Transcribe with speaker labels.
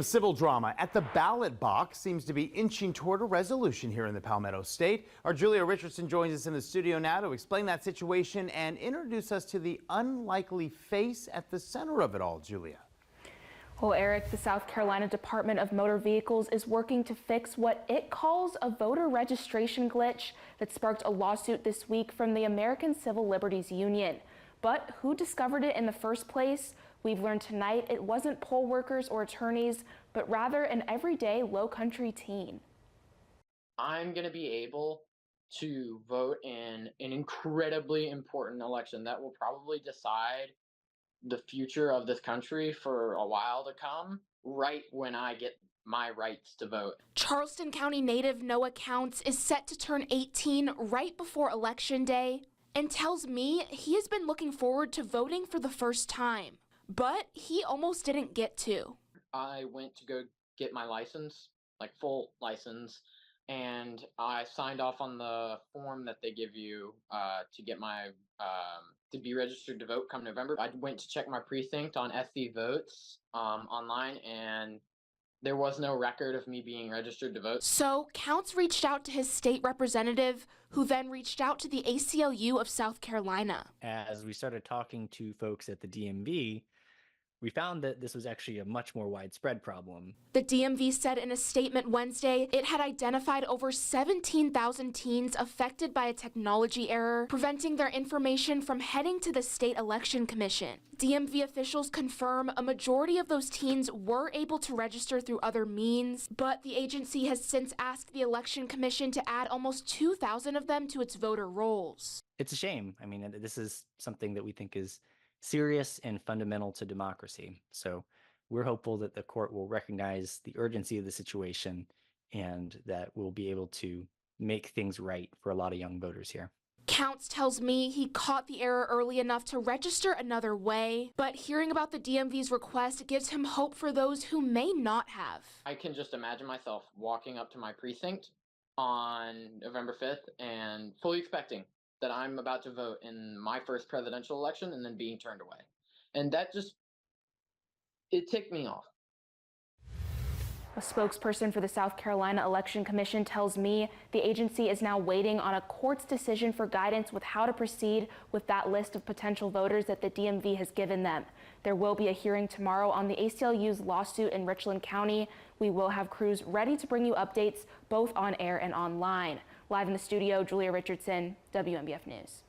Speaker 1: The civil drama at the ballot box seems to be inching toward a resolution here in the Palmetto State. Our Julia Richardson joins us in the studio now to explain that situation and introduce us to the unlikely face at the center of it all. Julia.
Speaker 2: Well, Eric, the South Carolina Department of Motor Vehicles is working to fix what it calls a voter registration glitch that sparked a lawsuit this week from the American Civil Liberties Union. But who discovered it in the first place? We've learned tonight it wasn't poll workers or attorneys, but rather an everyday low-country teen.
Speaker 3: I'm going to be able to vote in an incredibly important election that will probably decide the future of this country for a while to come, right when I get my rights to vote.
Speaker 2: Charleston County native Noah Counts is set to turn 18 right before Election Day and tells me he has been looking forward to voting for the first time. But he almost didn't get to.
Speaker 3: I went to go get my license, like full license, and I signed off on the form that they give you to get my to be registered to vote come November. I went to check my precinct on SC Votes online, and there was no record of me being registered to vote.
Speaker 2: So Counts reached out to his state representative, who then reached out to the ACLU of South Carolina.
Speaker 4: As we started talking to folks at the DMV, we found that this was actually a much more widespread problem.
Speaker 2: The DMV said in a statement Wednesday it had identified over 17,000 teens affected by a technology error, preventing their information from heading to the State Election Commission. DMV officials confirm a majority of those teens were able to register through other means, but the agency has since asked the Election Commission to add almost 2,000 of them to its voter rolls.
Speaker 4: It's a shame. I mean, this is something that we think is serious and fundamental to democracy. So we're hopeful that the court will recognize the urgency of the situation and that we'll be able to make things right for a lot of young voters here.
Speaker 2: Counts tells me he caught the error early enough to register another way, but hearing about the DMV's request gives him hope for those who may not have.
Speaker 3: I can just imagine myself walking up to my precinct on November 5th and fully expecting that I'm about to vote in my first presidential election and then being turned away. And that just, it ticked me off.
Speaker 2: A spokesperson for the South Carolina Election Commission tells me the agency is now waiting on a court's decision for guidance with how to proceed with that list of potential voters that the DMV has given them. There will be a hearing tomorrow on the ACLU's lawsuit in Richland County. We will have crews ready to bring you updates both on air and online. Live in the studio, Julia Richardson, WMBF News.